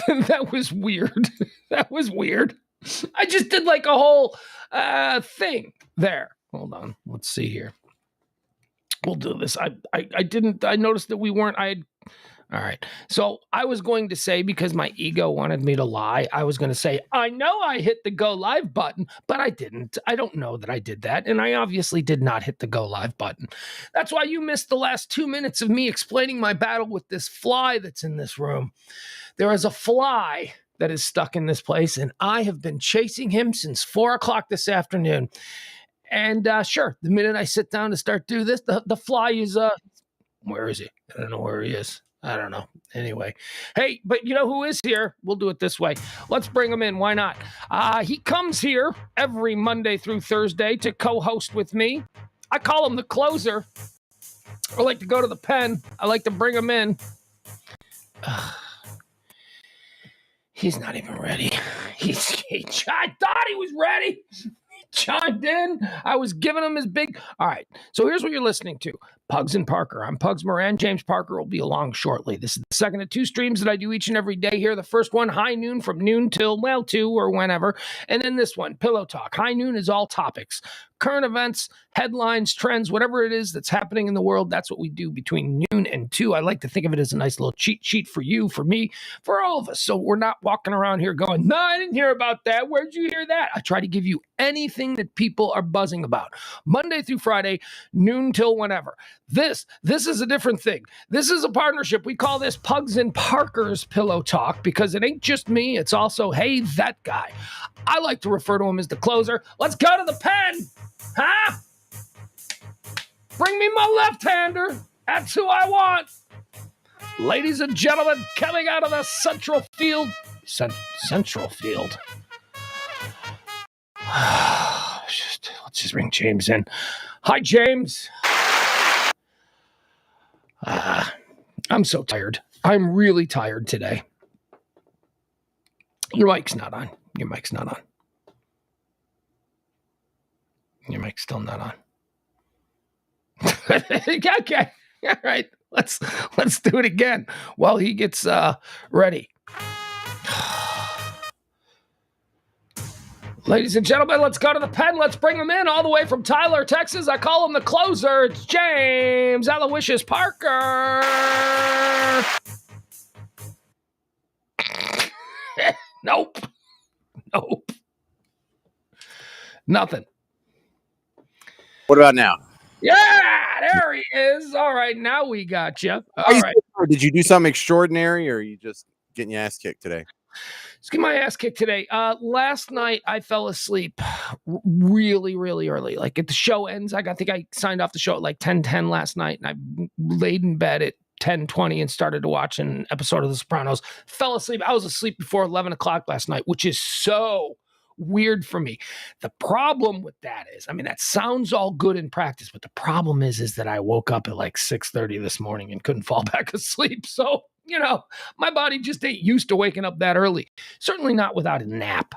That was weird. That was weird. I just did like a whole thing there. Hold on. Let's see here. We'll do this. I noticed that we weren't, all right. So I was going to say, because my ego wanted me to lie, I was going to say, I know I hit the go live button, but I didn't. I don't know that I did that. And I obviously did not hit the go live button. That's why you missed the last 2 minutes of me explaining my battle with this fly that's in this room. There is a fly that is stuck in this place, and I have been chasing him since 4 o'clock this afternoon. And sure, the minute I sit down to start doing this, the fly is, where is he? I don't know where he is. I don't know. Anyway, hey, but you know who is here? We'll do it this way. Let's bring him in. Why not? He comes here every Monday through Thursday to co-host with me. I call him the closer. I like to go to the pen. I like to bring him in. He's not even ready. I thought he was ready. Chimed in. I was giving him his big. All right. So here's what you're listening to. Pugs and Parker. I'm Pugs Moran. James Parker will be along shortly. This is the second of 2 streams that I do each and every day here. The first one, high noon, from noon till, 2 or whenever. And then this one, Pillow Talk. High noon is all topics. Current events, headlines, trends, whatever it is that's happening in the world, that's what we do between noon and 2. I like to think of it as a nice little cheat sheet for you, for me, for all of us. So we're not walking around here going, no, I didn't hear about that. Where'd you hear that? I try to give you anything that people are buzzing about. Monday through Friday, noon till whenever. This is a different thing. This is a partnership. We call this Pugs and Parker's Pillow Talk because it ain't just me. It's also, hey, that guy. I like to refer to him as the closer. Let's go to the pen. Huh? Bring me my left-hander. That's who I want. Ladies and gentlemen, coming out of the central field. Central field. Let's just bring James in. Hi, James. I'm so tired. I'm really tired today. Your mic's not on. Your mic's not on. Your mic's still not on. Okay. All right. Let's do it again while he gets ready. Ladies and gentlemen, let's go to the pen. Let's bring him in all the way from Tyler, Texas. I call him the closer. It's James Aloysius Parker. Nope. Nothing. What about now? Yeah, there he is. All right, now we got you. All right. Did you do something extraordinary, or are you just getting your ass kicked today? Just get my ass kicked today. Last night I fell asleep really, really early. Like if the show ends, I think I signed off the show at like 10:10 last night, and I laid in bed at 10:20 and started to watch an episode of The Sopranos. Fell asleep. I was asleep before 11 o'clock last night, which is so weird for me. The problem with that is, I mean, that sounds all good in practice, but the problem is that I woke up at like 6:30 this morning and couldn't fall back asleep. So, you know, my body just ain't used to waking up that early. Certainly not without a nap.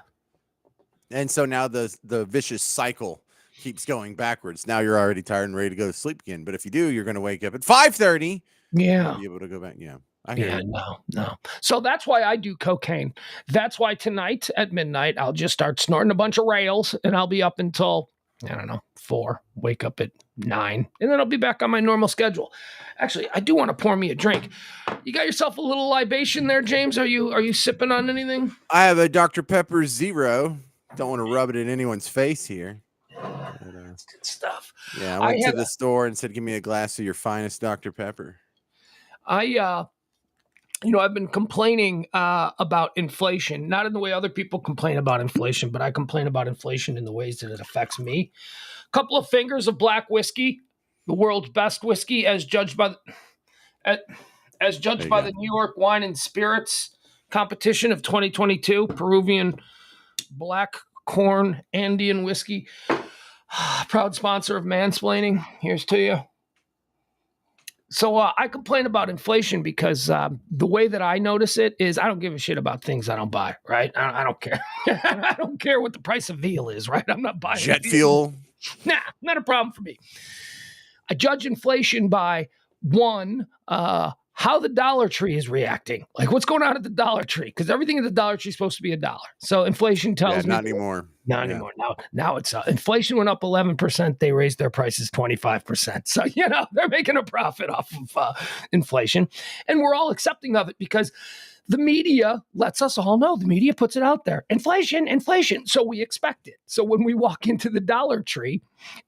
And so now the vicious cycle keeps going backwards. Now you're already tired and ready to go to sleep again. But if you do, you're going to wake up at 5:30. Yeah. Be able to go back. Yeah. No. So that's why I do cocaine. That's why tonight at midnight, I'll just start snorting a bunch of rails and I'll be up until, 4, wake up at 9, and then I'll be back on my normal schedule. Actually, I do want to pour me a drink. You got yourself a little libation there, James? Are you sipping on anything? I have a Dr. Pepper Zero. Don't want to rub it in anyone's face here. That's good stuff. Yeah, I went to the store and said, give me a glass of your finest Dr. Pepper. I've been complaining about inflation, not in the way other people complain about inflation, but I complain about inflation in the ways that it affects me. A couple of fingers of black whiskey, the world's best whiskey, as judged by the New York Wine and Spirits competition of 2022, Peruvian black corn Andean whiskey. Proud sponsor of Mansplaining. Here's to you. So I complain about inflation because the way that I notice it is I don't give a shit about things I don't buy, right? I don't care. I don't care what the price of veal is, right? I'm not buying jet fuel. Nah, not a problem for me. I judge inflation by, one, how the Dollar Tree is reacting. Like, what's going on at the Dollar Tree? Because everything at the Dollar Tree is supposed to be $1. So inflation tells me not anymore. Not anymore. Now it's inflation went up 11%. They raised their prices 25%. So they're making a profit off of inflation, and we're all accepting of it because the media lets us all know. The media puts it out there. Inflation. So we expect it. So when we walk into the Dollar Tree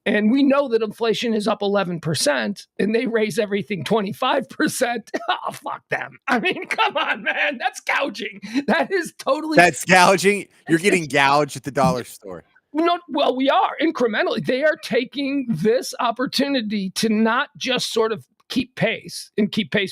and we know that inflation is up 11% and they raise everything 25%, oh, fuck them. I mean, come on, man. That's gouging. That's gouging. You're getting gouged at the dollar store. Well, we are incrementally. They are taking this opportunity to not just sort of keep pace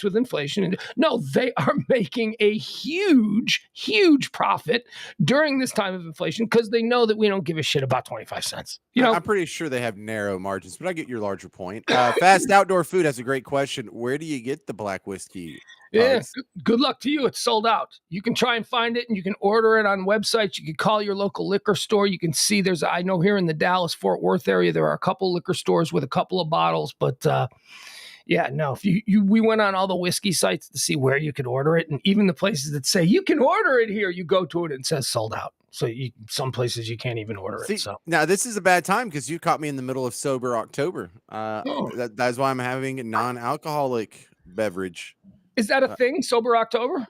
with inflation. And no, they are making a huge, huge profit during this time of inflation because they know that we don't give a shit about 25 cents. I'm pretty sure they have narrow margins, but I get your larger point. Fast Outdoor Food has a great question. Where do you get the black whiskey? Yeah, good luck to you. It's sold out. You can try and find it, and you can order it on websites. You can call your local liquor store. You can see I know here in the Dallas-Fort Worth area, there are a couple liquor stores with a couple of bottles, but if we went on all the whiskey sites to see where you could order it, and even the places that say you can order it here, you go to it and it says sold out. So some places you can't even order it. So now this is a bad time because you caught me in the middle of sober October. That's why I'm having a non-alcoholic beverage. Is that a thing, Sober October?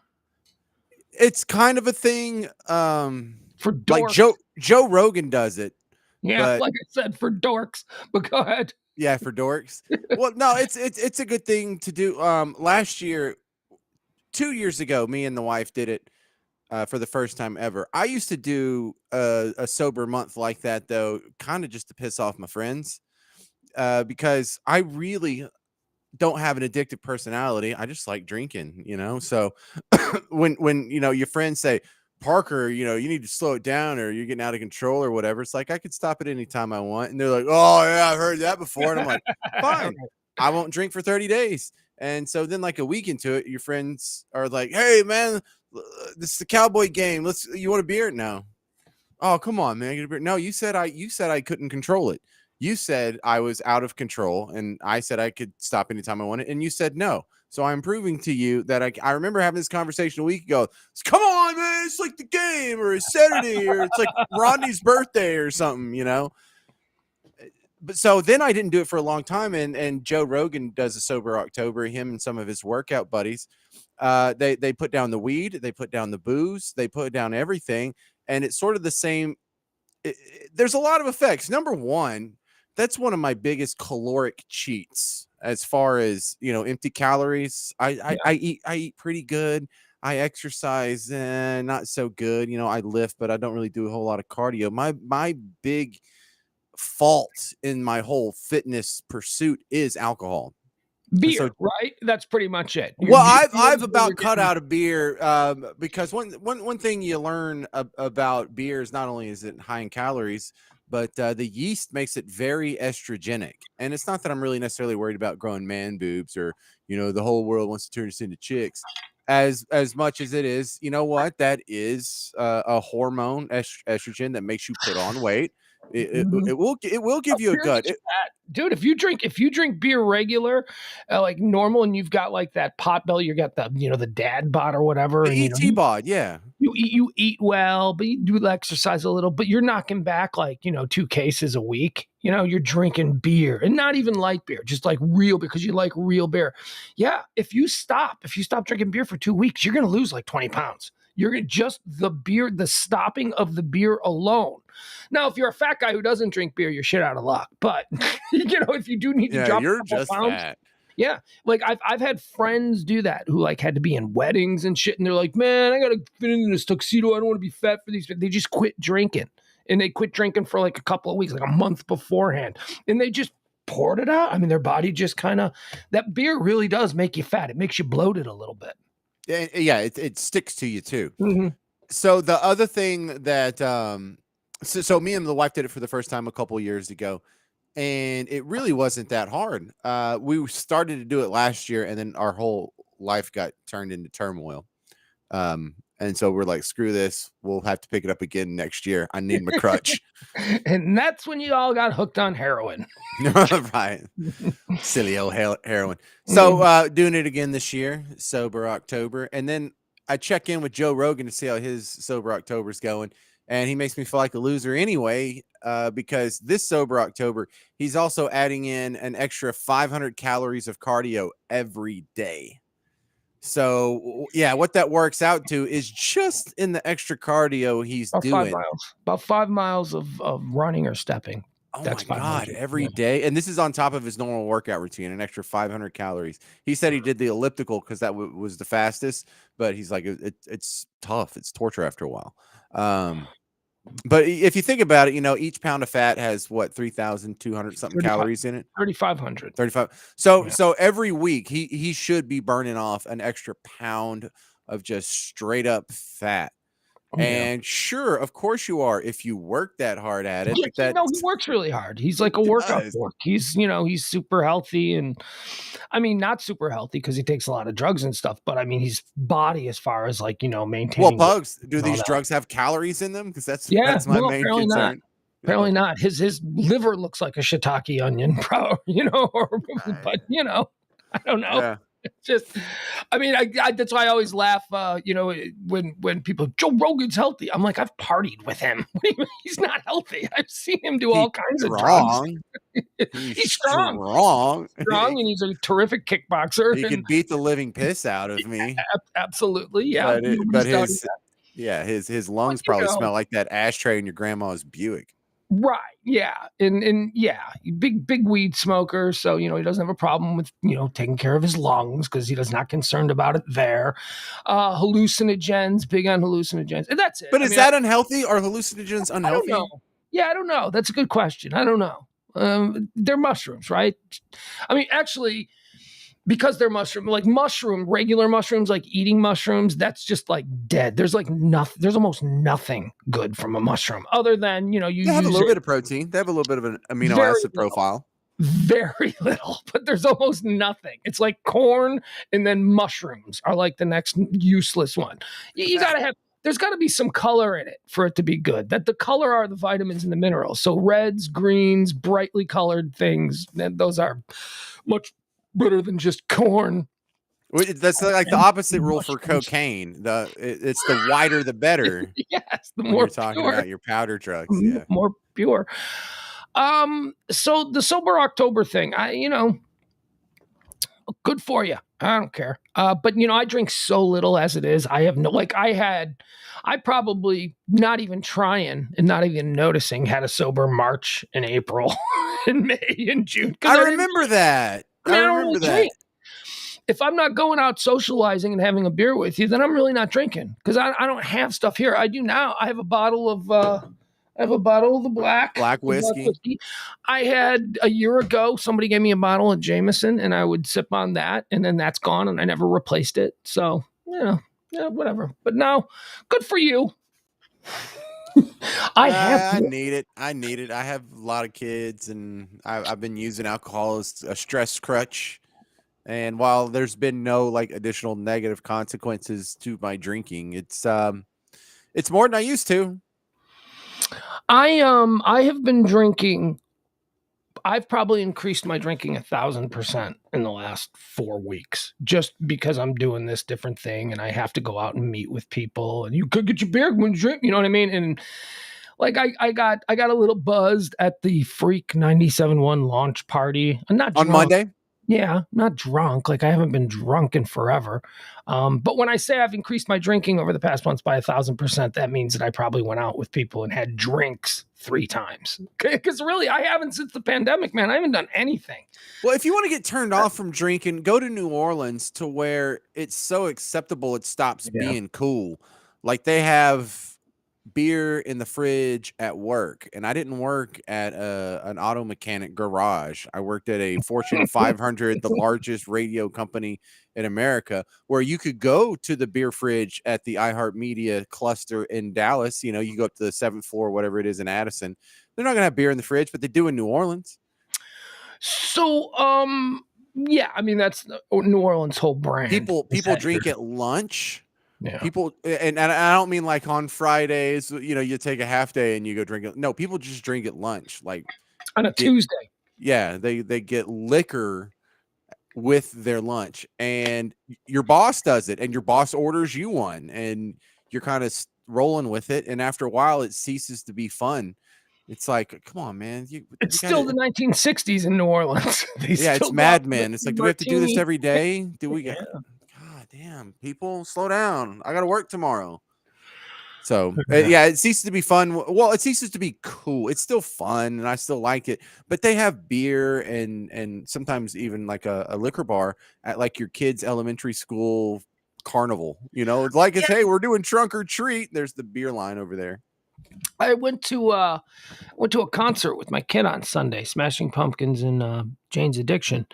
It's kind of a thing. For dorks. Like Joe Rogan does it. Yeah, like I said, for dorks. But go ahead. Yeah, for dorks. Well, no, it's a good thing to do. Last year, 2 years ago, me and the wife did it for the first time ever. I used to do a sober month like that, though, kind of just to piss off my friends, because I really don't have an addictive personality. I just like drinking, So when your friends say, Parker, you need to slow it down or you're getting out of control or whatever, it's like I could stop at any time I want. And they're like, oh yeah, I've heard that before. And I'm like, fine, I won't drink for 30 days. And so then like a week into it, your friends are like, hey man, this is the Cowboy game. You want a beer? No. Oh, come on, man. Get a beer. No, you said I couldn't control it. You said I was out of control, and I said I could stop anytime I wanted, and you said no. So I'm proving to you that I remember having this conversation a week ago. Come on, man, it's like the game, or it's Saturday, or it's like Rodney's birthday or something, But so then I didn't do it for a long time, and Joe Rogan does a sober October. Him and some of his workout buddies, they put down the weed, they put down the booze, they put down everything, and it's sort of the same. There's a lot of effects. Number one, that's one of my biggest caloric cheats as far as, empty calories. I eat pretty good. I exercise, not so good. I lift, but I don't really do a whole lot of cardio. My big fault in my whole fitness pursuit is alcohol. Beer, right? That's pretty much it. Well, I've about cut out of beer because one thing you learn about beer is not only is it high in calories, but the yeast makes it very estrogenic. And it's not that I'm really necessarily worried about growing man boobs or, the whole world wants to turn us into chicks as much as it is, that is a hormone, estrogen, that makes you put on weight. It will give you a gut. Dude, if you drink beer regular, like normal, and you've got like that pot belly, you got the the dad bod or whatever, the ET bod, yeah. You eat well, but you do exercise a little, but you're knocking back like 2 cases a week. You're drinking beer, and not even light beer, just like real, because you like real beer. Yeah, if you stop drinking beer for 2 weeks, you're gonna lose like 20 pounds. You're gonna just the stopping of the beer alone. Now, if you're a fat guy who doesn't drink beer, you're shit out of luck. But if you do need to drop you're just pounds, fat. Yeah, like I've had friends do that who like had to be in weddings and shit, and they're like, man, I gotta fit into this tuxedo. I don't want to be fat for these. But they just quit drinking, and they quit drinking for like a couple of weeks, like a month beforehand, and they just poured it out. I mean, their body just that beer really does make you fat. It makes you bloated a little bit. Yeah, it sticks to you too. Mm-hmm. So the other thing that so me and the wife did it for the first time a couple of years ago, and it really wasn't that hard. We started to do it last year, and then our whole life got turned into turmoil. And so we're like, screw this. We'll have to pick it up again next year. I need my crutch. And that's when you all got hooked on heroin. Right. Silly old heroin. So doing it again this year, sober October. And then I check in with Joe Rogan to see how his sober October's going. And he makes me feel like a loser anyway, because this sober October, he's also adding in an extra 500 calories of cardio every day. So yeah, what that works out to is just in the extra cardio he's About doing. 5 miles. About 5 miles of running or stepping. Oh That's my God, 500. every day. And this is on top of his normal workout routine, an extra 500 calories. He said he did the elliptical because that was the fastest, but he's like, it's tough. It's torture after a while. But if you think about it, each pound of fat has what, 3,200 something calories in it? 3,500. 35. So every week he should be burning off an extra pound of just straight up fat. And sure, of course you are if you work that hard at it. Yeah, But he works really hard. He's like a workout dork. He's super healthy, and I mean, not super healthy because he takes a lot of drugs and stuff. But I mean, his body, as far as like maintaining. Well, Pugs, do these drugs have calories in them? Because that's my main apparently concern. Not. Apparently not. His liver looks like a shiitake onion, bro. But I don't know. Yeah. Just, I mean, I that's why I always laugh. When people, Joe Rogan's healthy, I'm like, I've partied with him. He's not healthy. I've seen him do all kinds of drugs. He's strong, and he's a terrific kickboxer. He could beat the living piss out of me. Absolutely, yeah. But his lungs probably smell like that ashtray in your grandma's Buick. Right. Yeah. And yeah, big weed smoker. So, he doesn't have a problem with, taking care of his lungs because he is not concerned about it there. Hallucinogens, big on hallucinogens. And that's it. But is that unhealthy? Are hallucinogens unhealthy? I don't know. Yeah, I don't know. That's a good question. I don't know. They're mushrooms, right? I mean, actually, because they're regular mushrooms, like eating mushrooms, that's just like dead. There's like nothing. There's almost nothing good from a mushroom other than, you have a little bit of protein. They have a little bit of an amino acid profile. Very little, but there's almost nothing. It's like corn, and then mushrooms are like the next useless one. You gotta have. There's got to be some color in it for it to be good. That the color are the vitamins and the minerals. So reds, greens, brightly colored things. Those are much better than just corn. That's like the opposite rule for cocaine. It's the whiter the better. Yes, the more more you're talking pure. about your powder drugs. Yeah, more pure. So the sober October thing, good for you. I don't care. But I drink so little as it is. I have I probably not even trying and not even noticing had a sober March and April and May and June. I remember that. I remember that. Drink. If I'm not going out socializing and having a beer with you, then I'm really not drinking because I don't have stuff here. I do now. I have a bottle of the black whiskey. I had a year ago, somebody gave me a bottle of Jameson and I would sip on that, and then that's gone and I never replaced it. So, whatever. But now, good for you. I need it. I have a lot of kids, and I've been using alcohol as a stress crutch. And while there's been no additional negative consequences to my drinking, it's more than I used to. I have been drinking. I've probably increased my drinking 1,000% in the last 4 weeks, just because I'm doing this different thing and I have to go out and meet with people. And you could get your beer when you drink, you know what I mean? And I got a little buzzed at the Freak 97.1 launch party. I'm not drunk. On Monday. Yeah, not drunk. I haven't been drunk in forever. But when I say I've increased my drinking over the past months by 1,000%, that means that I probably went out with people and had drinks 3 times. Because really, I haven't since the pandemic, man. I haven't done anything. Well, if you want to get turned off from drinking, go to New Orleans to where it's so acceptable it stops being cool. Like they have beer in the fridge at work, and I didn't work at an auto mechanic garage. I worked at a Fortune 500, the largest radio company in America, where you could go to the beer fridge at the iHeartMedia cluster in Dallas. You go up to the 7th floor, whatever it is in Addison. They're not gonna have beer in the fridge, but they do in New Orleans. So, yeah, I mean that's New Orleans' whole brand. People drink at lunch. Yeah. People, and I don't mean like on Fridays, you take a half day and you go drink it. No, people just drink at lunch. Like On a get, Tuesday. yeah, they get liquor with their lunch, and your boss does it, and your boss orders you one, and you're kind of rolling with it. And after a while, it ceases to be fun. It's like, come on, man, It's we still gotta. the 1960s in New Orleans. They Yeah, it's still go out Mad with Men. It's a like, do we have to do this martini. every day? Do we? Yeah. God damn, people, slow down. I got to work tomorrow. So yeah, it ceases to be fun. Well, it ceases to be cool. It's still fun, and I still like it. But they have beer and sometimes even like a liquor bar at like your kid's elementary school carnival. It's like hey, we're doing trunk or treat. There's the beer line over there. I went to a concert with my kid on Sunday, Smashing Pumpkins and Jane's Addiction,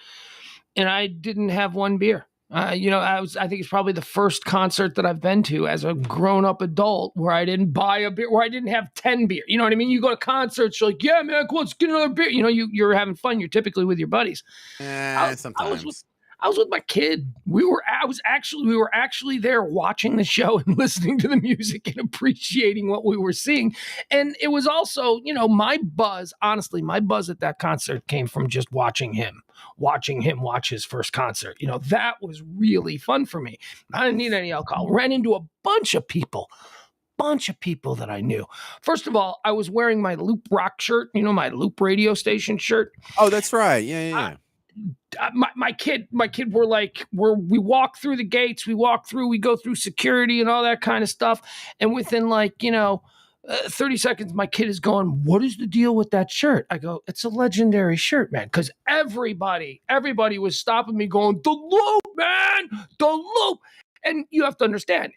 and I didn't have one beer. I think it's probably the first concert that I've been to as a grown up adult where I didn't buy a beer, where I didn't have 10 beer. You know what I mean? You go to concerts, you're like, yeah, man, cool, let's get another beer. You're having fun. You're typically with your buddies. Sometimes. I was with my kid. We were actually there watching the show and listening to the music and appreciating what we were seeing. And it was also, my buzz at that concert came from just watching him watch his first concert. That was really fun for me. I didn't need any alcohol. Ran into a bunch of people that I knew. First of all, I was wearing my Loop Rock shirt, my Loop radio station shirt. Oh, that's right. Yeah. My kid we walk through the gates, we go through security and all that kind of stuff. And within 30 seconds, my kid is going, what is the deal with that shirt? I go, it's a legendary shirt, man. Cause everybody was stopping me going, the Loop, man, the Loop. And you have to understand,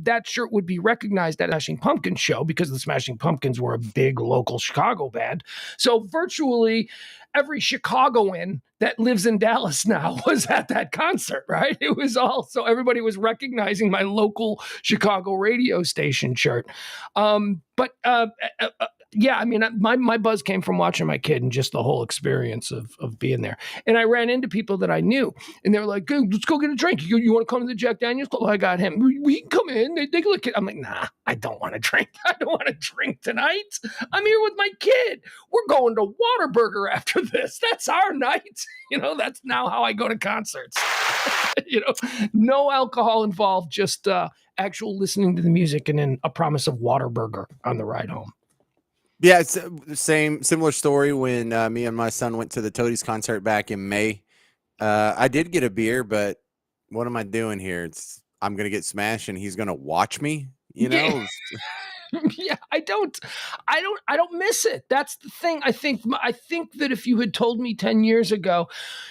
that shirt would be recognized at a Smashing Pumpkins show because the Smashing Pumpkins were a big local Chicago band. So virtually every Chicagoan that lives in Dallas now was at that concert, right? It was so everybody was recognizing my local Chicago radio station shirt. Yeah, I mean, my buzz came from watching my kid and just the whole experience of being there. And I ran into people that I knew, and they were like, hey, let's go get a drink. You want to come to the Jack Daniels Club? I got him. We can come in. They look at. I'm like, nah, I don't want to drink. I don't want to drink tonight. I'm here with my kid. We're going to Whataburger after this. That's our night. That's now how I go to concerts. No alcohol involved, just actual listening to the music and then a promise of Whataburger on the ride home. Yeah, it's the similar story when me and my son went to the Toadies concert back in May. I did get a beer, but what am I doing here? I'm going to get smashed and he's going to watch me, Yeah. Yeah, I don't miss it. That's the thing. I think that if you had told me 10 years ago,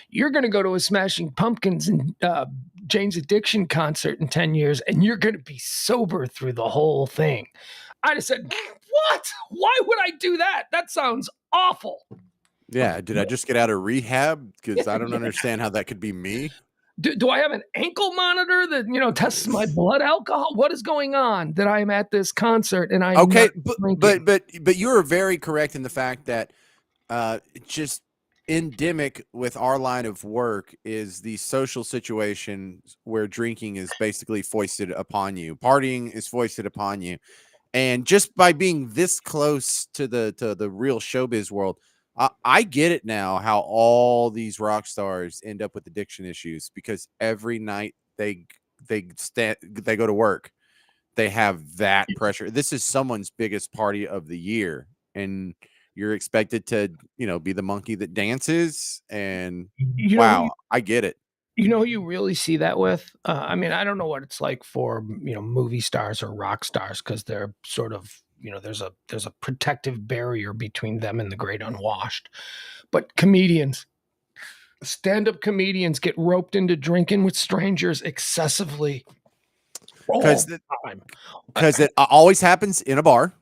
you're going to go to a Smashing Pumpkins and Jane's Addiction concert in 10 years, and you're going to be sober through the whole thing, I'd have said, what? Why would I do that? That sounds awful. Yeah. Did I just get out of rehab? Because I don't understand how that could be me. Do I have an ankle monitor that tests my blood alcohol? What is going on that I'm at this concert and I'm okay? But you are very correct in the fact that just endemic with our line of work is the social situation where drinking is basically foisted upon you. Partying is foisted upon you. And just by being this close to the real showbiz world, I get it now how all these rock stars end up with addiction issues, because every night they go to work, they have that pressure. This is someone's biggest party of the year, and you're expected to be the monkey that dances. And wow, I get it. Who you really see that with? I mean, I don't know what it's like for movie stars or rock stars, because they're sort of there's a protective barrier between them and the great unwashed. But comedians, stand-up comedians, get roped into drinking with strangers excessively because it always happens in a bar.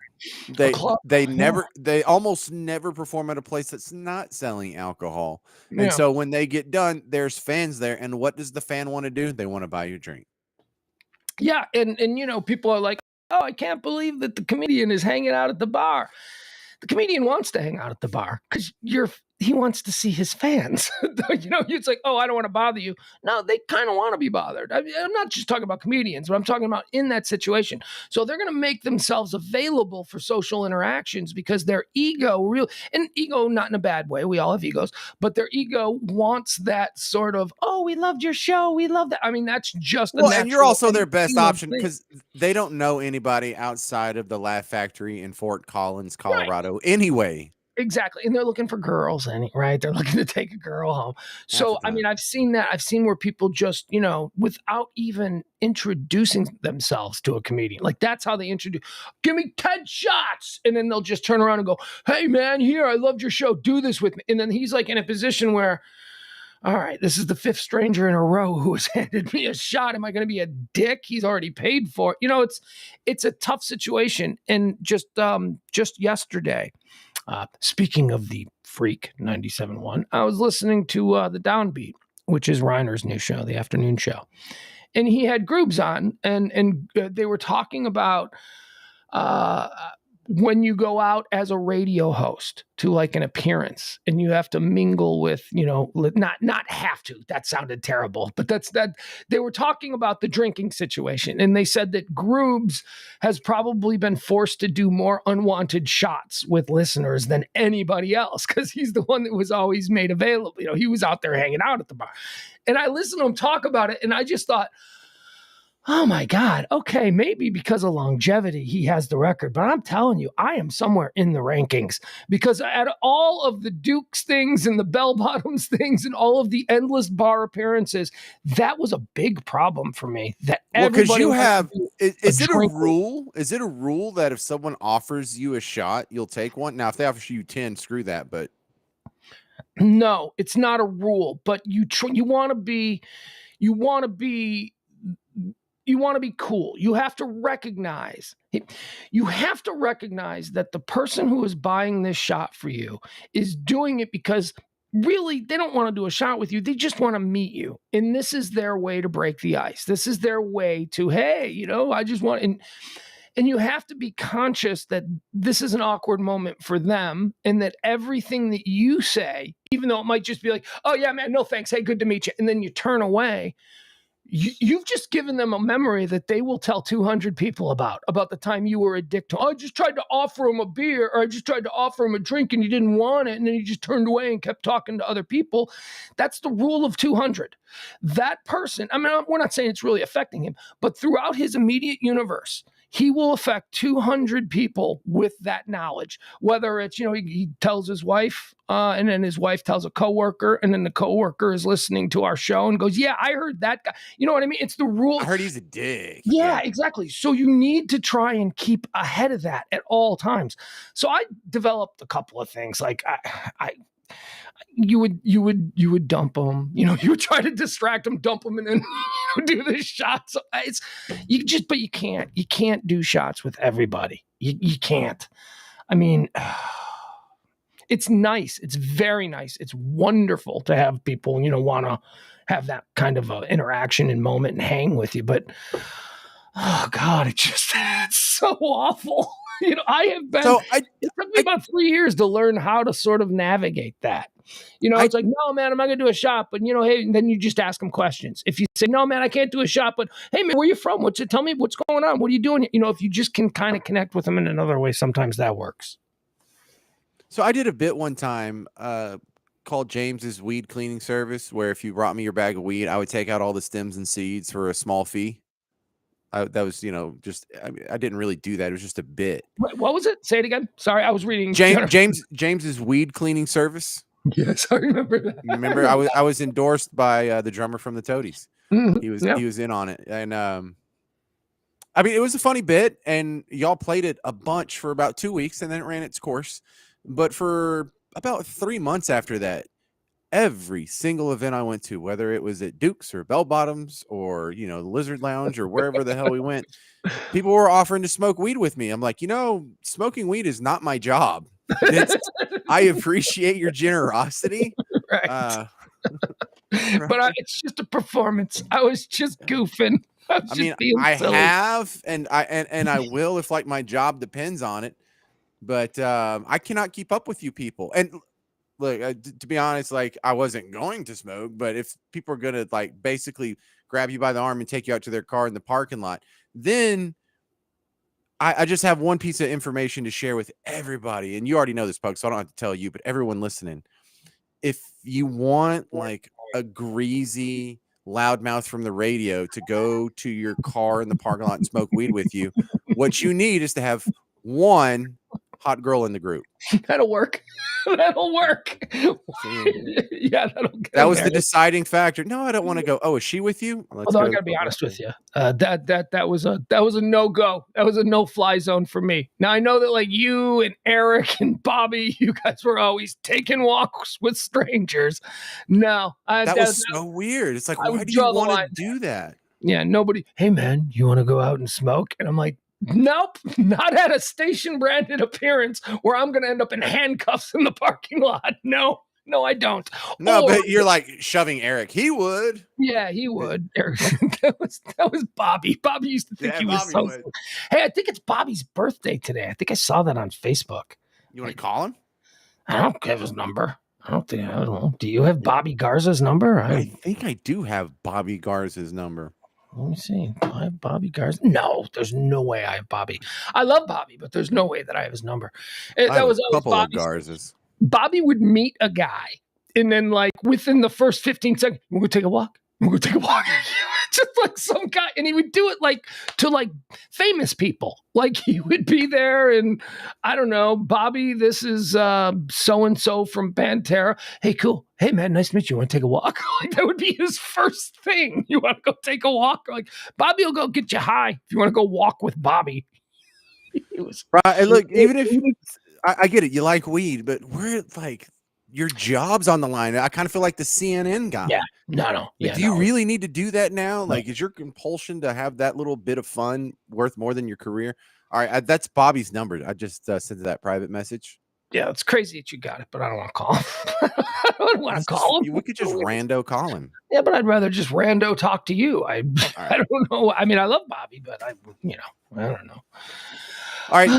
They almost never perform at a place that's not selling alcohol. And so when they get done, there's fans there. And what does the fan want to do? They want to buy you a drink. Yeah. And people are like, oh, I can't believe that the comedian is hanging out at the bar. The comedian wants to hang out at the bar because he wants to see his fans. It's like, oh, I don't want to bother you. No, they kind of want to be bothered. I'm not just talking about comedians, but I'm talking about in that situation. So they're going to make themselves available for social interactions because their ego and ego, not in a bad way. We all have egos, but their ego wants that sort of, oh, we loved your show. We love that. I mean, that's just well, and you're also their best human option thing. because they don't know anybody outside of the Laugh Factory in Fort Collins, Right. Colorado, anyway. Exactly. And they're looking for girls, right? They're looking to take a girl home. Half So, the I mean, time. I've seen that. I've seen where people just, without even introducing themselves to a comedian, like that's how they introduce, give me 10 shots. And then they'll just turn around and go, hey, man, here, I loved your show. Do this with me. And then he's like in a position where, all right, this is the fifth stranger in a row who has handed me a shot. Am I going to be a dick? He's already paid for it. It's a tough situation. And just yesterday, speaking of the Freak 97.1, I was listening to the Downbeat, which is Reiner's new show, the afternoon show. And he had Groobs on, and they were talking about when you go out as a radio host to like an appearance and you have to mingle with, not have to, that sounded terrible, but that they were talking about the drinking situation. And they said that Groobs has probably been forced to do more unwanted shots with listeners than anybody else because he's the one that was always made available. He was out there hanging out at the bar. And I listened to him talk about it and I just thought, oh my God. Okay, maybe because of longevity, he has the record. But I'm telling you, I am somewhere in the rankings because at all of the Dukes things and the Bell Bottoms things and all of the endless bar appearances, that was a big problem for me. That Because everybody you have, is it a drinker. rule? Is it a rule that if someone offers you a shot, you'll take one? Now, if they offer you 10, screw that. But No, it's not a rule. But you want to be cool. You have to recognize that the person who is buying this shot for you is doing it because really they don't want to do a shot with you. They just want to meet you. And this is their way to break the ice. This is their way to, hey, I just want, and you have to be conscious that this is an awkward moment for them and that everything that you say, even though it might just be like, oh yeah, man, no thanks. Hey, good to meet you. And then you turn away. You've just given them a memory that they will tell 200 people about the time you were a dick to. I just tried to offer him a beer or I just tried to offer him a drink and he didn't want it. And then he just turned away and kept talking to other people. That's the rule of 200. That person, I mean, we're not saying it's really affecting him, but throughout his immediate universe, he will affect 200 people with that knowledge, whether it's, he tells his wife and then his wife tells a coworker and then the coworker is listening to our show and goes, yeah, I heard that guy. You know what I mean? It's the rule. I heard he's a dick. Yeah, exactly. So you need to try and keep ahead of that at all times. So I developed a couple of things like you would dump them, you would try to distract them, dump them, and then do the shots. But you can't do shots with everybody. You can't. I mean, it's nice. It's very nice. It's wonderful to have people, want to have that kind of interaction and moment and hang with you. But oh God, it's so awful. I have been, it took me about 3 years to learn how to sort of navigate that. It's like, no, man, I'm not going to do a shot. But, hey, and then you just ask them questions. If you say, no, man, I can't do a shot. But, hey, man, where are you from? Tell me what's going on. What are you doing? If you just can kind of connect with them in another way, sometimes that works. So I did a bit one time called James's Weed Cleaning Service, where if you brought me your bag of weed, I would take out all the stems and seeds for a small fee. That was, I didn't really do that. It was just a bit. What was it? Say it again. Sorry, I was reading. James's Weed Cleaning Service. Yes, I remember that. Remember, I was endorsed by the drummer from the Toadies. Mm-hmm. He was in on it, and I mean, it was a funny bit, and y'all played it a bunch for about 2 weeks, and then it ran its course. But for about 3 months after that, every single event I went to, whether it was at Duke's or Bell Bottoms or, the Lizard Lounge or wherever the hell we went, people were offering to smoke weed with me. I'm like, smoking weed is not my job. I appreciate your generosity. Right. But it's just a performance. I was just goofing. I have, and I will if like my job depends on it. But I cannot keep up with you people. And look, to be honest, like I wasn't going to smoke, but if people are gonna like basically grab you by the arm and take you out to their car in the parking lot, then I just have one piece of information to share with everybody, and you already know this, Pug, so I don't have to tell you, but everyone listening, if you want like a greasy loudmouth from the radio to go to your car in the parking lot and smoke weed with you, what you need is to have one hot girl in the group. That'll work. That'll work. See? Yeah, that'll get That him was there. the deciding factor. No, I don't want to go. Oh, is she with you? Let's Although I go. gotta be honest with you, that was a no go. That was a no fly zone for me. Now I know that like you and Eric and Bobby, you guys were always taking walks with strangers. No, That was so weird. It's like, I why would do you draw the want to line do that? Yeah, nobody. Hey man, you want to go out and smoke? And I'm like, nope, not at a station branded appearance where I'm gonna end up in handcuffs in the parking lot. No, I don't. No, Or, but you're like shoving Eric. He would. yeah, he would. that was Bobby. Bobby used to think Yeah, he was Bobby so. would. Hey, I think it's Bobby's birthday today. I think I saw that on Facebook. You want to call him? I don't have his number. I don't know. Do you have Bobby Garza's number? I think I do have Bobby Garza's number. Let me see. Do I have Bobby Garza? No, there's no way I have Bobby. I love Bobby, but there's no way that I have his number. That was always couple of Bobby's. Garzas. Bobby would meet a guy, and then like within the first 15 seconds, we're gonna take a walk. We're gonna take a walk. Just like some guy, and he would do it like to like famous people. Like he would be there, and I don't know, Bobby, this is so and so from Pantera. Hey, cool. Hey man, nice to meet you. Want to take a walk? Like that would be his first thing. You want to go take a walk? Like Bobby will go get you high if you want to go walk with Bobby. It was right. And look, even if I get it, you like weed, but we're like your job's on the line. I kind of feel like the CNN guy. Yeah. No. Like, do you really need to do that now? Like, is your compulsion to have that little bit of fun worth more than your career? All right, that's Bobby's number. I just sent that private message. Yeah, it's crazy that you got it, but I don't want to call him. I don't want to call him. We could just rando call him. Yeah, but I'd rather just rando talk to you. I don't know. I mean, I love Bobby, but I don't know. All right.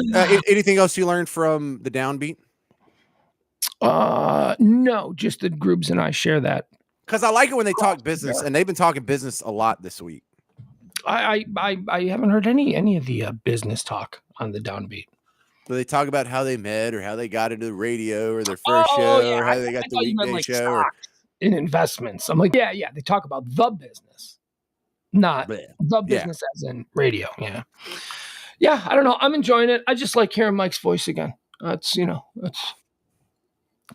Anything else you learned from the downbeat? No, just that Groobs and I share that. Because I like it when they talk business, and they've been talking business a lot this week. I haven't heard any of the business talk on the downbeat. So they talk about how they met, or how they got into the radio, or their first show, or how they got the weekday show, in investments. I'm like, yeah. They talk about the business, not the business as in radio. Yeah. I don't know. I'm enjoying it. I just like hearing Mike's voice again.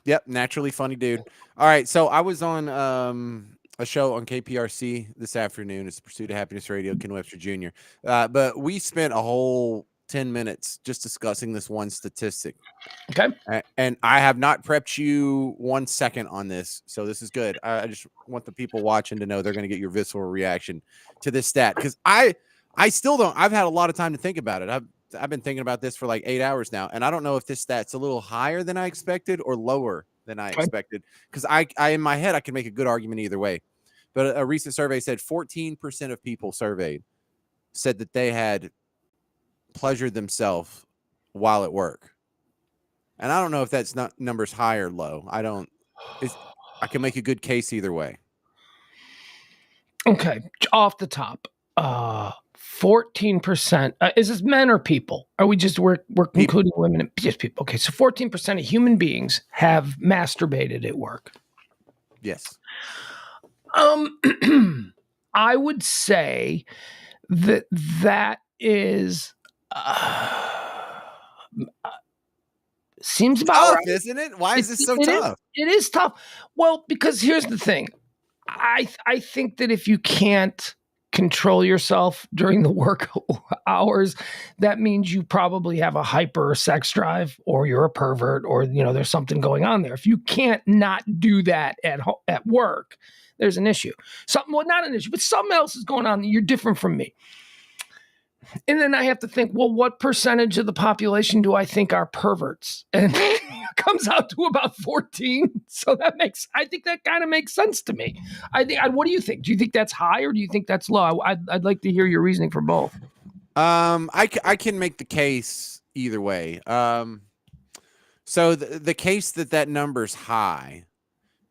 Yep, naturally funny dude. All right, so I was on a show on KPRC this afternoon. It's the Pursuit of Happiness Radio, Ken Webster Jr. But we spent a whole 10 minutes just discussing this one statistic. Okay. And I have not prepped you 1 second on this, so this is good. I just want the people watching to know they're going to get your visceral reaction to this stat, because I still don't. I've had a lot of time to think about it. I've been thinking about this for like 8 hours now, and I don't know if this stat's a little higher than I expected or lower than I expected, because I in my head I can make a good argument either way. But a recent survey said 14% of people surveyed said that they had pleasured themselves while at work, and I don't know if that's not numbers high or low. I can make a good case either way. Okay, off the top, 14%. Is this men or people? Are we just we're including women and just people? Okay, so 14% of human beings have masturbated at work. Yes. I would say that is seems about tough, right, isn't it? Why is this so tough? It is tough. Well, because here's the thing. I think that if you can't control yourself during the work hours, that means you probably have a hyper sex drive, or you're a pervert, or there's something going on there. If you can't not do that at work, there's an issue. Not an issue, but something else is going on. You're different from me. And then I have to think, well, what percentage of the population do I think are perverts? And it comes out to about 14. So I think that kind of makes sense to me. What do you think? Do you think that's high, or do you think that's low? I'd like to hear your reasoning for both. I can make the case either way. So the case that number's high,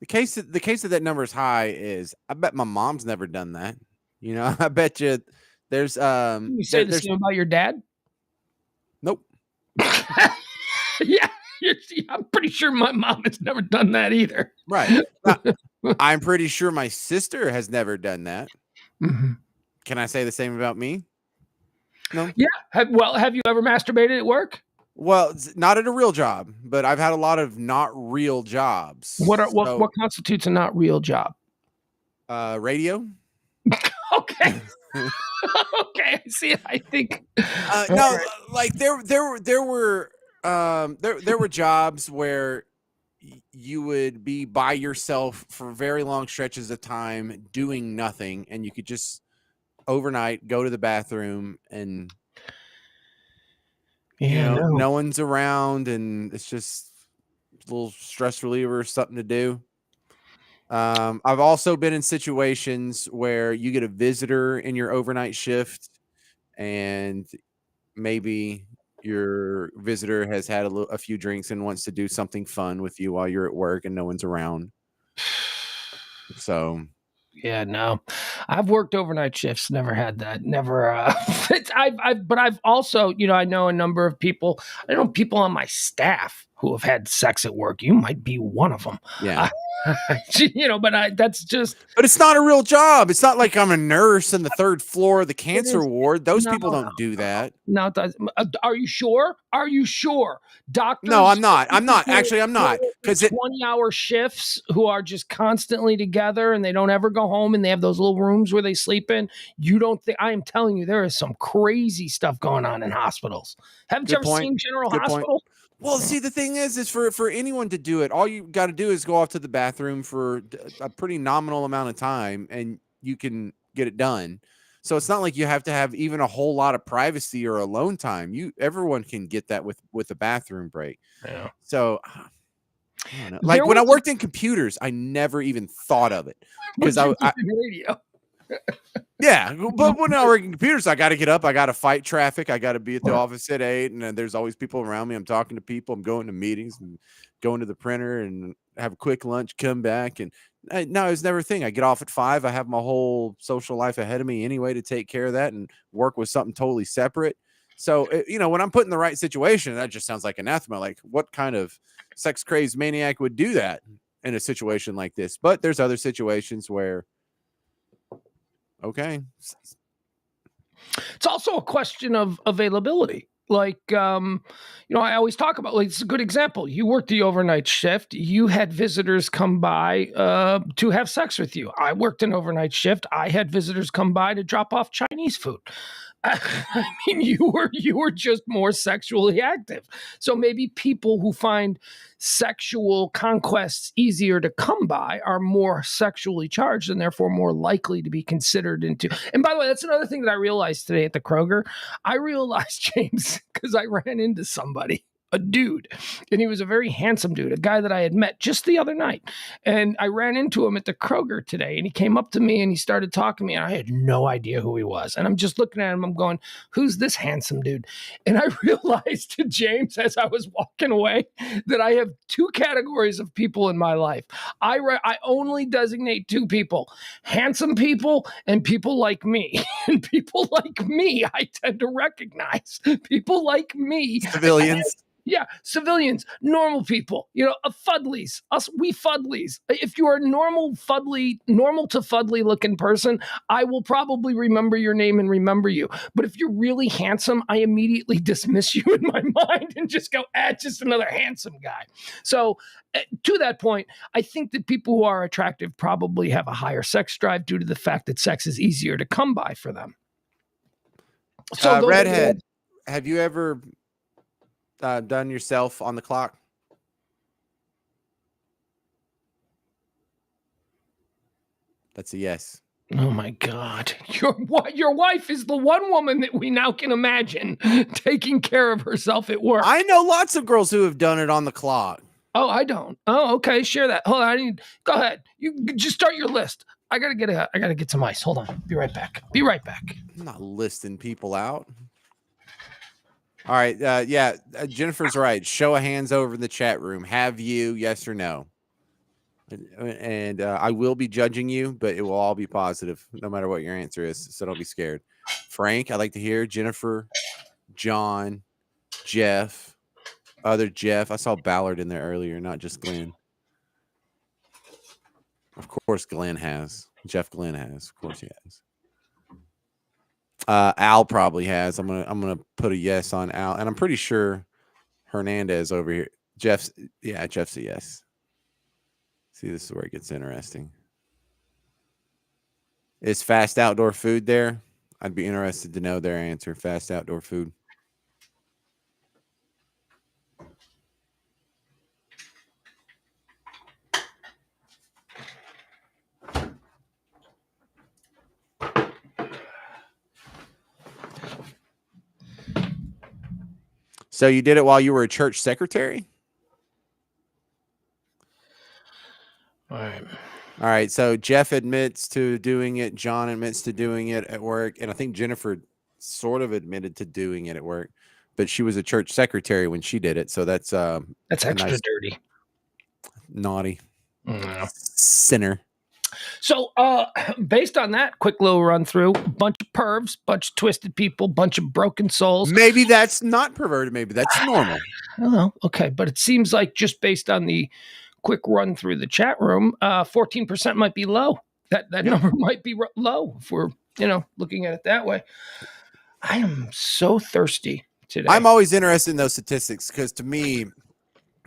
the case that number's high is, I bet my mom's never done that. You know, I bet you there's You say the there's same about your dad? nope. Yeah, I'm pretty sure my mom has never done that either. Right. I'm pretty sure my sister has never done that. Mhm. Can I say the same about me? No. Yeah. Have you ever masturbated at work? Well, not at a real job, but I've had a lot of not real jobs. What constitutes a not real job? Radio. Okay. Okay. See, I think No, like there were jobs where you would be by yourself for very long stretches of time doing nothing, and you could just overnight go to the bathroom, and no one's around, and it's just a little stress reliever, something to do. I've also been in situations where you get a visitor in your overnight shift, and maybe your visitor has had a few drinks and wants to do something fun with you while you're at work and no one's around. So yeah, no, I've worked overnight shifts. Never had that. Never. But I've also, I know a number of people. I know people on my staff who have had sex at work. You might be one of them. yeah. That's just. But it's not a real job. It's not like I'm a nurse in the third floor of the cancer ward. Those people don't do that. No, it doesn't. Are you sure? Are you sure? Doctors? No, I'm not. Actually, I'm not. Because 20-hour shifts who are just constantly together and they don't ever go home and they have those little rooms where they sleep in. You don't think? I am telling you, there is some crazy stuff going on in hospitals. Haven't you ever seen General Hospital? Well, see, the thing is for anyone to do it, all you got to do is go off to the bathroom for a pretty nominal amount of time, and you can get it done. So it's not like you have to have even a whole lot of privacy or alone time. Everyone can get that with a bathroom break. Yeah. So I don't know. Like when I worked in computers, I never even thought of it because I radio. Yeah, but when I work in computers, I got to get up. I got to fight traffic. I got to be at the office at 8, and there's always people around me. I'm talking to people. I'm going to meetings and going to the printer and have a quick lunch, come back. And no, it was never a thing. I get off at 5. I have my whole social life ahead of me anyway to take care of that and work with something totally separate. So, when I'm put in the right situation, that just sounds like anathema. Like, what kind of sex crazed maniac would do that in a situation like this? But there's other situations where, okay. It's also a question of availability. Like, I always talk about, like, it's a good example. You worked the overnight shift. You had visitors come by to have sex with you. I worked an overnight shift. I had visitors come by to drop off Chinese food. I mean, you were just more sexually active. So maybe people who find sexual conquests easier to come by are more sexually charged and therefore more likely to be considered into. And by the way, that's another thing that I realized today at the Kroger. I realized, James, because I ran into somebody, a dude, and he was a very handsome dude, a guy that I had met just the other night. And I ran into him at the Kroger today, and he came up to me and he started talking to me, and I had no idea who he was. And I'm just looking at him, I'm going, who's this handsome dude? And I realized, James, as I was walking away, that I have two categories of people in my life. I only designate two people: handsome people and people like me. And people like me, I tend to recognize. People like me, civilians. Yeah, civilians, normal people, fuddlies, we fuddlies. If you are a normal to fuddly looking person, I will probably remember your name and remember you. But if you're really handsome, I immediately dismiss you in my mind and just go, just another handsome guy. So to that point, I think that people who are attractive probably have a higher sex drive due to the fact that sex is easier to come by for them. So Redhead, have you ever done yourself on the clock? That's a yes. Oh my God. Your wife is the one woman that we now can imagine taking care of herself at work. I know lots of girls who have done it on the clock. Oh, I don't. Oh, okay. Share that. Hold on. Go ahead. You just start your list. I gotta get some ice. Hold on. Be right back. I'm not listing people out. All right. Yeah. Jennifer's right. Show of hands over in the chat room. Have you? Yes or no? And I will be judging you, but it will all be positive, no matter what your answer is. So don't be scared. Frank, I'd like to hear. Jennifer, John, Jeff, other Jeff. I saw Ballard in there earlier, not just Glenn. Of course, Glenn has. Jeff Glenn has. Of course, he has. Al probably has. I'm gonna put a yes on Al, and I'm pretty sure Hernandez over here. Jeff's a yes. See, this is where it gets interesting. Is fast outdoor food there? I'd be interested to know their answer. Fast outdoor food. So you did it while you were a church secretary? All right. All right. So Jeff admits to doing it. John admits to doing it at work. And I think Jennifer sort of admitted to doing it at work, but she was a church secretary when she did it. So that's extra nice, dirty. Naughty. Yeah. Sinner. So based on that quick little run through, bunch of pervs, bunch of twisted people, bunch of broken souls. Maybe that's not perverted. Maybe that's normal. I don't know. Okay. But it seems like just based on the quick run through the chat room, 14% might be low. That number might be low if we're, looking at it that way. I am so thirsty today. I'm always interested in those statistics because to me,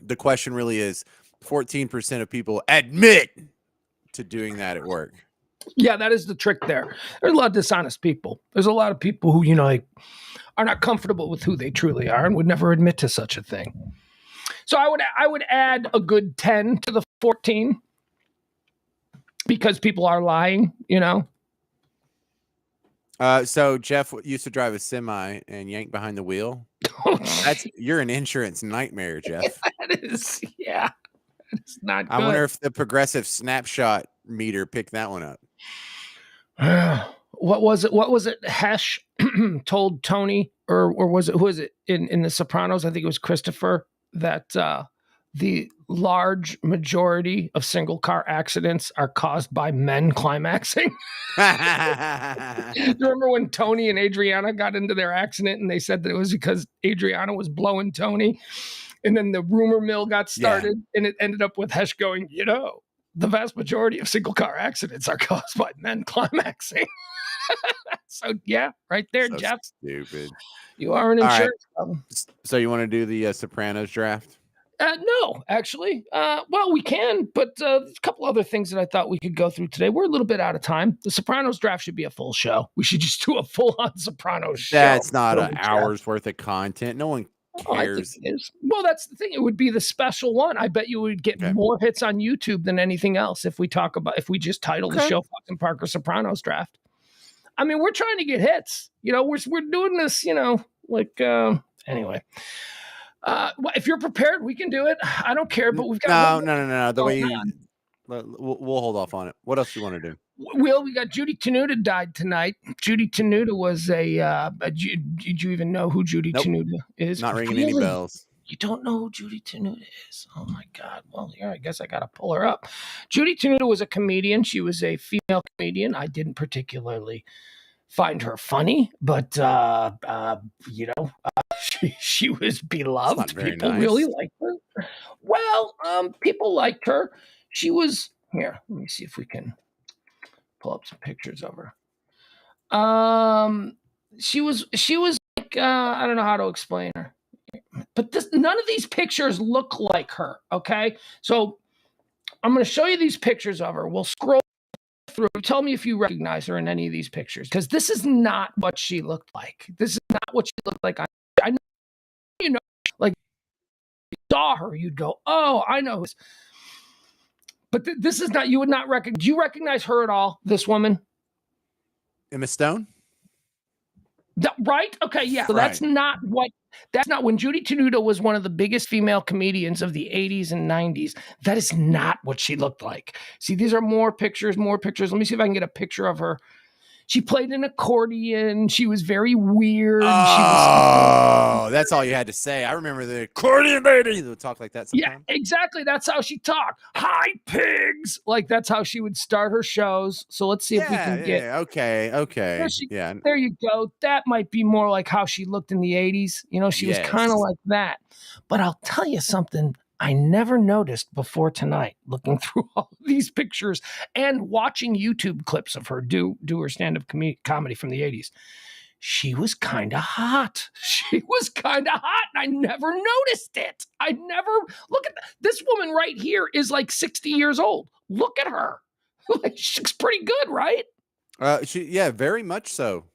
the question really is 14% of people admit to doing that at work. Yeah, that is the trick there. There's a lot of dishonest people. There's a lot of people who, are not comfortable with who they truly are and would never admit to such a thing. So I would add a good 10 to the 14 because people are lying, So Jeff used to drive a semi and yank behind the wheel. You're an insurance nightmare, Jeff. That is, yeah. It's not good. I wonder if the progressive snapshot meter picked that one up. What was it? Hesh told Tony, or who was it in The Sopranos? I think it was Christopher, that the large majority of single car accidents are caused by men climaxing. Remember when Tony and Adriana got into their accident and they said that it was because Adriana was blowing Tony? And then the rumor mill got started and it ended up with Hesh going, the vast majority of single car accidents are caused by men climaxing. So, yeah, right there, so Jeff. Stupid. You are an insurance problem. So you want to do the Sopranos draft? No, actually. Well, we can, but a couple other things that I thought we could go through today. We're a little bit out of time. The Sopranos draft should be a full show. We should just do a full-on Sopranos show. That's not an hour's worth of content. No one cares. I think it is. Well, that's the thing. It would be the special one. I bet you would get more hits on YouTube than anything else if we just title the show Pugs Parker Sopranos draft. I mean, we're trying to get hits. We're doing this, anyway. If you're prepared, we can do it. I don't care, but we've got no. The way we'll hold off on it. What else do you want to do? We got Judy Tenuta died tonight. Judy Tenuta was did you even know who Judy Tenuta is? Not ringing any bells. You don't know who Judy Tenuta is? Oh my God. Well, here, I guess I got to pull her up. Judy Tenuta was a comedian. She was a female comedian. I didn't particularly find her funny, but she was beloved. People really liked her. Well, people liked her. She was here. Let me see if we can pull up some pictures of her. She was like I don't know how to explain her, but none of these pictures look like her. Okay, so I'm going to show you these pictures of her. We'll scroll through. Tell me if you recognize her in any of these pictures, because this is not what she looked like. This is not what she looked like. I know, like you saw her, you'd go, "Oh, I know." But this is not. You would not recognize. Do you recognize her at all? This woman, Emma Stone. Right? Okay, yeah. So that's not when Judy Tenuta was one of the biggest female comedians of the 80s and 90s. That is not what she looked like. See, these are more pictures. Let me see if I can get a picture of her. She played an accordion. She was very weird. Oh, that's all you had to say. I remember the accordion lady would talk like that sometimes. Yeah, exactly. That's how she talked. Hi, pigs. Like that's how she would start her shows. So let's see if we can get. Okay. Yeah. There you go. That might be more like how she looked in the 80s. She was kind of Yes. like that. But I'll tell you something I never noticed before tonight, looking through all these pictures and watching YouTube clips of her do her stand-up comedy from the 80s. She was kind of hot. She was kind of hot, and I never noticed it. I never look at this woman right here is like 60 years old. Look at her. Like she looks pretty good, right? Very much so.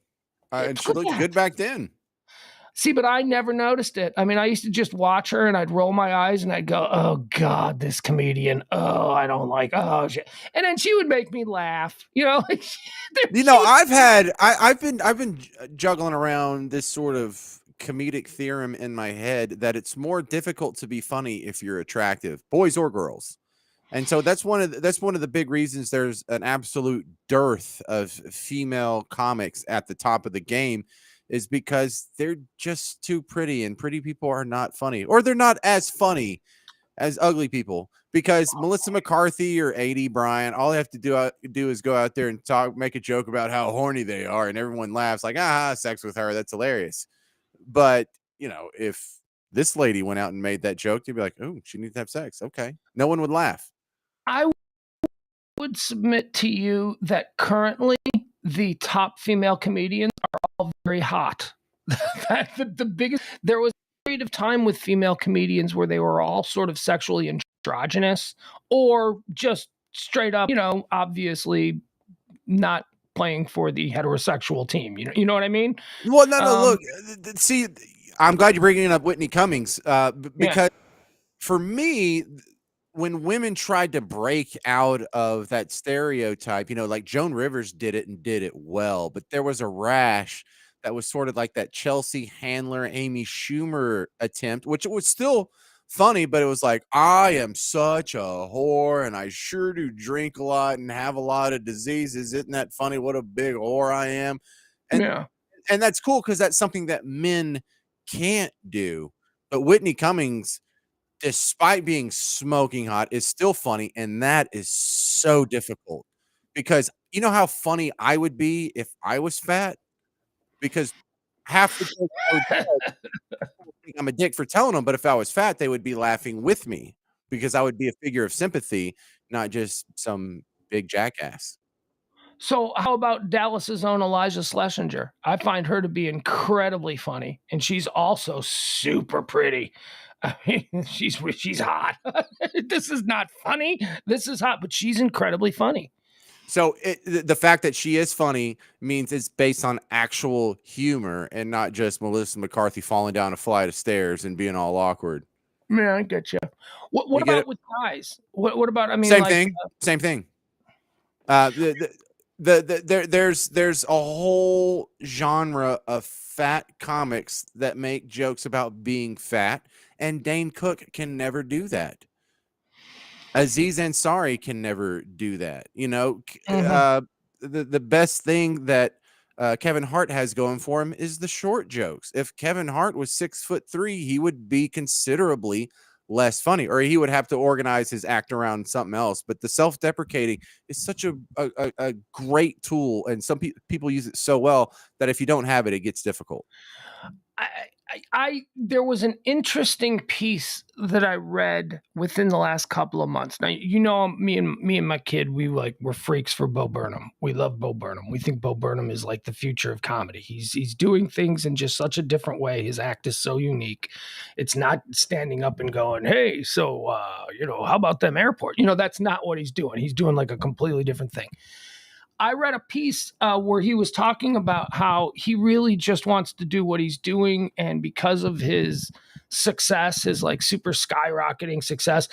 And she Look looked at good back then. See, but I never noticed it. I mean, I used to just watch her and I'd roll my eyes and I'd go, "Oh God, this comedian. Oh, I don't like. Oh shit." And then she would make me laugh. I've been juggling around this sort of comedic theorem in my head that it's more difficult to be funny if you're attractive, boys or girls. And so that's one of the big reasons there's an absolute dearth of female comics at the top of the game, is because they're just too pretty, and pretty people are not funny, or they're not as funny as ugly people. Because Melissa McCarthy or A.D. Bryant, all they have to do is go out there and make a joke about how horny they are, and everyone laughs like, sex with her, that's hilarious. But if this lady went out and made that joke, you'd be like, oh, she needs to have sex. Okay, no one would laugh. I would submit to you that currently the top female comedians are all very hot. the biggest. There was a period of time with female comedians where they were all sort of sexually androgynous, or just straight up, obviously not playing for the heterosexual team. You know what I mean? Well, no, look, see, I'm glad you're bringing up Whitney Cummings, because for me, when women tried to break out of that stereotype, like Joan Rivers did it and did it well, but there was a rash that was sort of like that Chelsea Handler, Amy Schumer attempt, which was still funny, but it was like, I am such a whore and I sure do drink a lot and have a lot of diseases. Isn't that funny? What a big whore I am. And that's cool because that's something that men can't do. But Whitney Cummings, despite being smoking hot, is still funny, and that is so difficult, because you know how funny I would be if I was fat? Because half the jokes I would tell, people would think I'm a dick for telling them, but if I was fat, they would be laughing with me because I would be a figure of sympathy, not just some big jackass. So how about Dallas's own Iliza Schlesinger? I find her to be incredibly funny, and she's also super pretty. I mean, she's hot. This is not funny. This is hot, but she's incredibly funny. So the fact that she is funny means it's based on actual humor and not just Melissa McCarthy falling down a flight of stairs and being all awkward. Yeah, I get you. What about with guys? What about? I mean, same thing. There's a whole genre of fat comics that make jokes about being fat, and Dane Cook can never do that. Aziz Ansari can never do that. The best thing that Kevin Hart has going for him is the short jokes. If Kevin Hart was 6'3", he would be considerably less funny, or he would have to organize his act around something else. But the self-deprecating is such a great tool, and some people use it so well that if you don't have it, it gets difficult. There was an interesting piece that I read within the last couple of months. Now, me and my kid, we're freaks for Bo Burnham. We love Bo Burnham. We think Bo Burnham is like the future of comedy. He's doing things in just such a different way. His act is so unique. It's not standing up and going, "Hey, so how about them airport?" That's not what he's doing. He's doing like a completely different thing. I read a piece where he was talking about how he really just wants to do what he's doing, and because of his success, his like super skyrocketing success,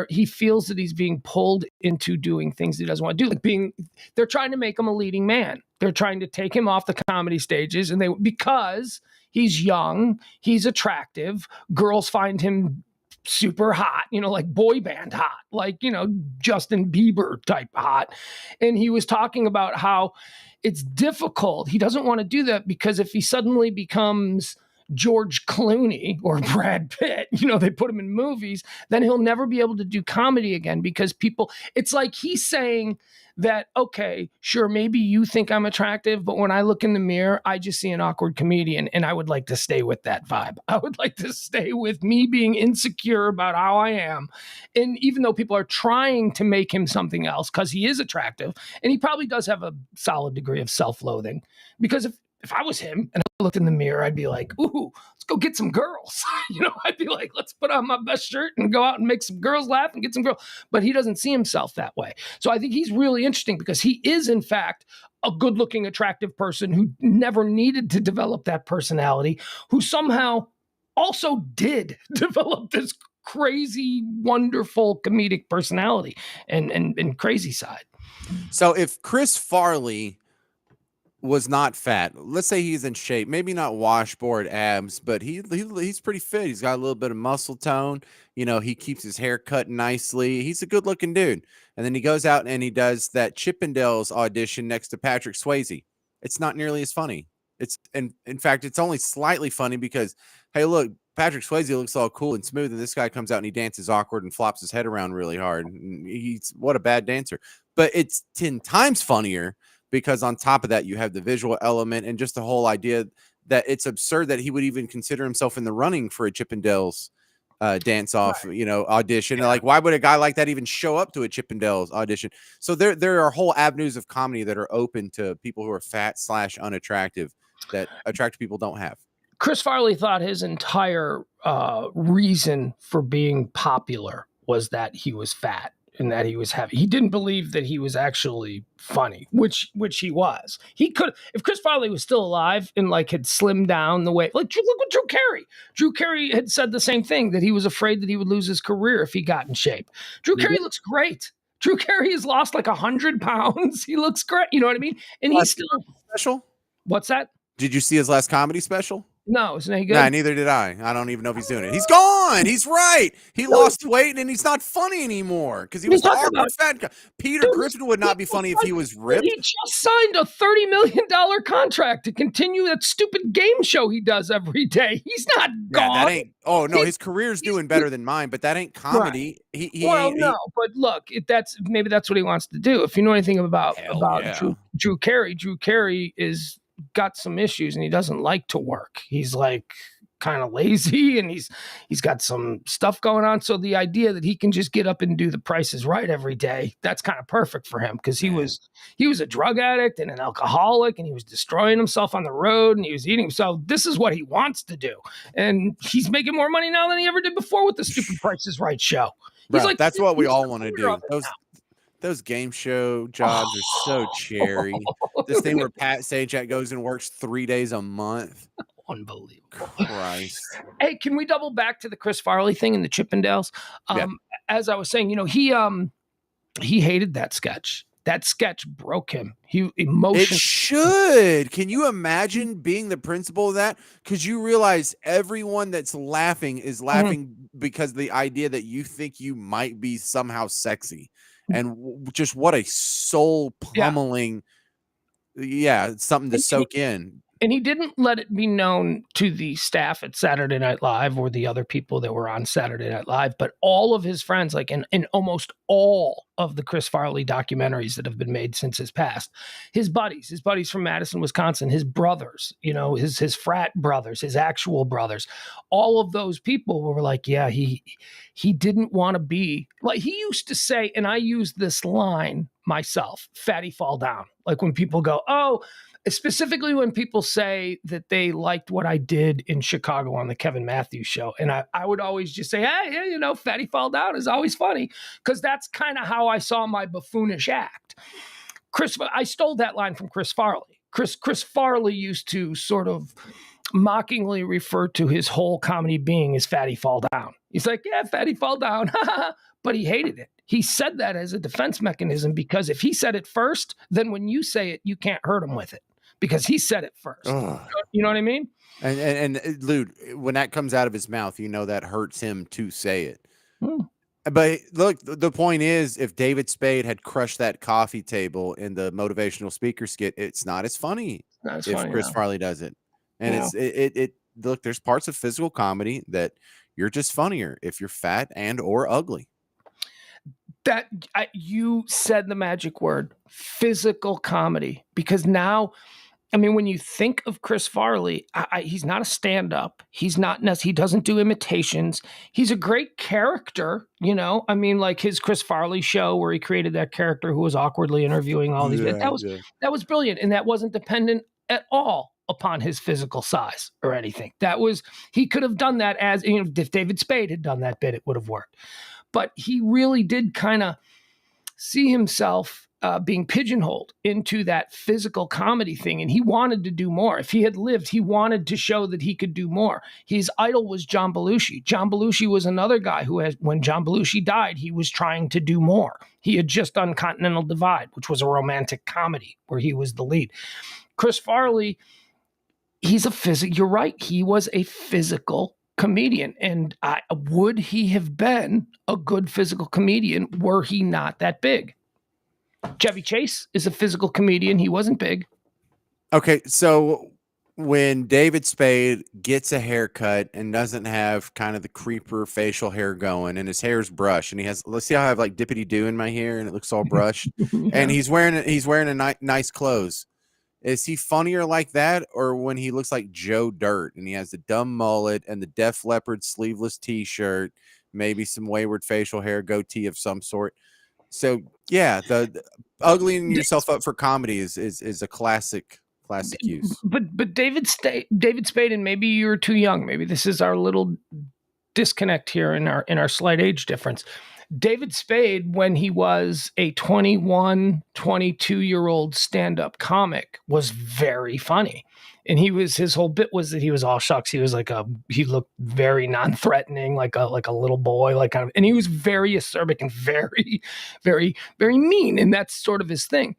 he feels that he's being pulled into doing things he doesn't want to do. They're trying to make him a leading man. They're trying to take him off the comedy stages, and because he's young, he's attractive, girls find him super hot, like boy band hot, like, Justin Bieber type hot. And he was talking about how it's difficult. He doesn't want to do that because if he suddenly becomes George Clooney or Brad Pitt, they put him in movies, then he'll never be able to do comedy again because it's like he's saying that, okay, sure, maybe you think I'm attractive, but when I look in the mirror, I just see an awkward comedian, and I would like to stay with that vibe. I would like to stay with me being insecure about how I am. And even though people are trying to make him something else because he is attractive, and he probably does have a solid degree of self-loathing, because if I was him and I looked in the mirror, I'd be like, ooh, let's go get some girls. I'd be like, let's put on my best shirt and go out and make some girls laugh and get some girls. But he doesn't see himself that way. So I think he's really interesting because he is, in fact, a good-looking, attractive person who never needed to develop that personality, who somehow also did develop this crazy, wonderful comedic personality and crazy side. So if Chris Farley was not fat, let's say he's in shape, maybe not washboard abs, but he's pretty fit. He's got a little bit of muscle tone. He keeps his hair cut nicely. He's a good looking dude. And then he goes out and he does that Chippendales audition next to Patrick Swayze. It's not nearly as funny. In fact, it's only slightly funny because, hey, look, Patrick Swayze looks all cool and smooth, and this guy comes out and he dances awkward and flops his head around really hard. He's what a bad dancer. But it's 10 times funnier because on top of that, you have the visual element and just the whole idea that it's absurd that he would even consider himself in the running for a Chippendales dance off, audition. Yeah. Like, why would a guy like that even show up to a Chippendales audition? So there are whole avenues of comedy that are open to people who are fat / unattractive that attractive people don't have. Chris Farley thought his entire reason for being popular was that he was fat and that he was heavy. He didn't believe that he was actually funny, which he was. He could, if Chris Farley was still alive and had slimmed down the way, look at Drew Carey. Drew Carey had said the same thing, that he was afraid that he would lose his career if he got in shape. Drew Carey looks great. Drew Carey has lost 100 pounds. He looks great. You know what I mean? And he's still special. What's that? Did you see his last comedy special? No, isn't he good? Nah, neither did I. I don't even know if he's doing it. He's gone. He's right. He lost weight and he's not funny anymore because he was the awkward fat guy. Peter Griffin would not be funny if he was ripped. He just signed a $30 million contract to continue that stupid game show he does every day. He's not gone. That ain't. Oh no, his career's doing better than mine, but that ain't comedy. Right. But look, maybe that's what he wants to do. If you know anything about Drew Carey is got some issues and he doesn't like to work. He's kind of lazy and he's got some stuff going on. So the idea that he can just get up and do The Price is Right every day, that's kind of perfect for him because he was a drug addict and an alcoholic and he was destroying himself on the road and he was eating. So this is what he wants to do. And he's making more money now than he ever did before with the stupid Price is Right show. He's that's what we all want to do. Those game show jobs are so cherry. This thing where Pat Sajak goes and works 3 days a month. Unbelievable. Christ. Hey, can we double back to the Chris Farley thing and the Chippendales? As I was saying, he hated that sketch. That sketch broke him. It should. Can you imagine being the principal of that? Because you realize everyone that's laughing is laughing because the idea that you think you might be somehow sexy. And just what a soul pummeling, something to soak in. And he didn't let it be known to the staff at Saturday Night Live or the other people that were on Saturday Night Live, but all of his friends, in almost all of the Chris Farley documentaries that have been made since his past, his buddies from Madison, Wisconsin, his brothers, his frat brothers, his actual brothers, all of those people were like, yeah, he didn't want to be like he used to say, and I use this line myself, fatty fall down. Like when people go, oh, specifically when people say that they liked what I did in Chicago on the Kevin Matthews show. And I would always just say, hey, fatty fall down is always funny because that's kind of how I saw my buffoonish act. I stole that line from Chris Farley. Chris Farley used to sort of mockingly refer to his whole comedy being as fatty fall down. He's like, yeah, fatty fall down. But he hated it. He said that as a defense mechanism because if he said it first, then when you say it, you can't hurt him with it. Because he said it first. You know what I mean? And Lude, when that comes out of his mouth, that hurts him to say it. But look, the point is, if David Spade had crushed that coffee table in the motivational speaker skit, it's not as funny if Chris Farley does it. And look, there's parts of physical comedy that you're just funnier if you're fat and or ugly. That you said the magic word, physical comedy, because now, I mean, when you think of Chris Farley, he's not a stand-up. He's not. He doesn't do imitations. He's a great character, you know. I mean, like his Chris Farley show where he created that character who was awkwardly interviewing all these. That was brilliant, and that wasn't dependent at all upon his physical size or anything. He could have done that as, you know, if David Spade had done that bit, it would have worked. But he really did kind of see himself being pigeonholed into that physical comedy thing, and he wanted to do more. If he had lived, he wanted to show that he could do more. His idol was John Belushi. John Belushi was another guy who, when John Belushi died, he was trying to do more. He had just done Continental Divide, which was a romantic comedy where he was the lead. Chris Farley, you're right, he was a physical comedian. And would he have been a good physical comedian were he not that big? Chevy Chase is a physical comedian. He wasn't big. Okay, so when David Spade gets a haircut and doesn't have kind of the creeper facial hair going, and his hair's brushed, and let's see how I have like dippity do in my hair, and it looks all brushed, yeah. And he's wearing a nice clothes. Is he funnier like that, or when he looks like Joe Dirt and he has the dumb mullet and the Def Leppard sleeveless T-shirt, maybe some wayward facial hair, goatee of some sort? So yeah, the uglying yourself up for comedy is a classic use. But David Spade, and maybe you're too young. Maybe this is our little disconnect here in our slight age difference. David Spade, when he was a 21, 22-year-old stand-up comic, was very funny. And his whole bit was that he was all shucks. He was he looked very non-threatening, like a little boy, and he was very acerbic and very, very, very mean. And that's sort of his thing.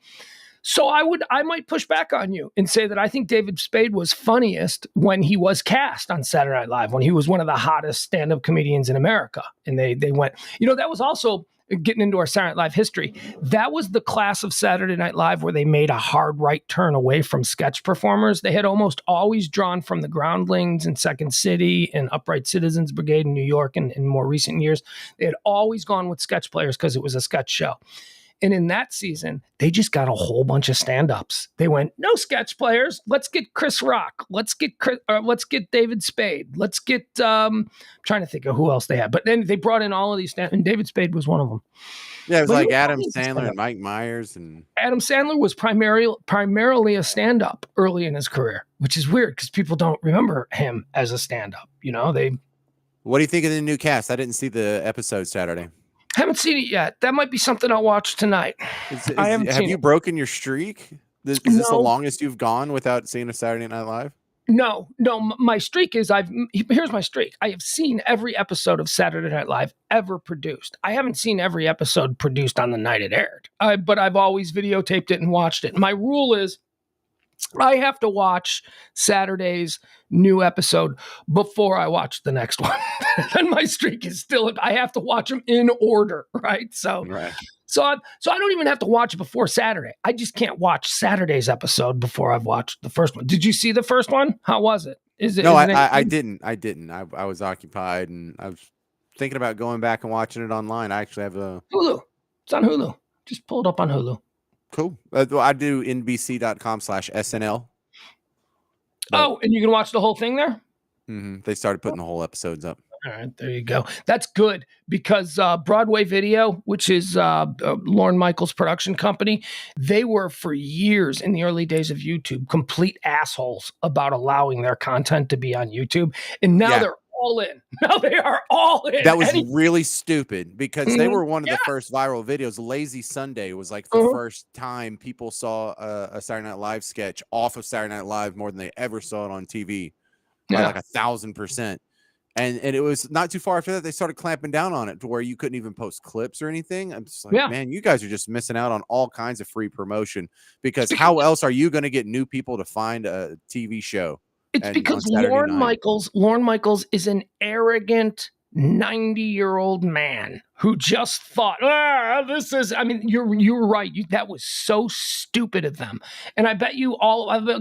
So I might push back on you and say that I think David Spade was funniest when he was cast on Saturday Night Live, when he was one of the hottest stand-up comedians in America. And they went, you know, that was also getting into our Saturday Night Live history. That was the class of Saturday Night Live where they made a hard right turn away from sketch performers. They had almost always drawn from the Groundlings and Second City and Upright Citizens Brigade in New York. And in more recent years, they had always gone with sketch players because it was a sketch show. And in that season, they just got a whole bunch of stand-ups. They went, no sketch players. Let's get Chris Rock. Let's get David Spade. Let's get, trying to think of who else they had. But then they brought in all of these, and David Spade was one of them. Yeah, it was like Adam Sandler and Mike Myers. And Adam Sandler was primarily a stand-up early in his career, which is weird because people don't remember him as a stand-up. You know, What do you think of the new cast? I didn't see the episode Saturday. Haven't seen it yet. That might be something I'll watch tonight. Have you broken your streak? Is this the longest you've gone without seeing a Saturday Night Live? No. My streak is here's my streak. I have seen every episode of Saturday Night Live ever produced. I haven't seen every episode produced on the night it aired, but I've always videotaped it and watched it. My rule is I have to watch Saturday's new episode before I watch the next one. And my streak is still, I have to watch them in order, right? So I don't even have to watch it before Saturday. I just can't watch Saturday's episode before I've watched the first one. Did you see the first one? How was it? I didn't. I was occupied, and I was thinking about going back and watching it online. I actually have a Hulu. It's on Hulu. Just pull it up on Hulu. Cool. I do nbc.com/SNL. Oh, and you can watch the whole thing there? Mm-hmm. They started putting the whole episodes up. All right, there you go. That's good because Broadway Video, which is Lorne Michaels' production company, they were for years in the early days of YouTube complete assholes about allowing their content to be on YouTube. And now they're all in. Now they are all in. That was really stupid because they were one of the first viral videos. Lazy Sunday was like the first time people saw a Saturday Night Live sketch off of Saturday Night Live more than they ever saw it on TV by like 1,000%. And it was not too far after that, they started clamping down on it to where you couldn't even post clips or anything. I'm just like, man, you guys are just missing out on all kinds of free promotion because how else are you going to get new people to find a TV show? It's because Lorne Michaels is an arrogant 90-year-old man who just thought, this is, I mean, you're right. That was so stupid of them. And I bet you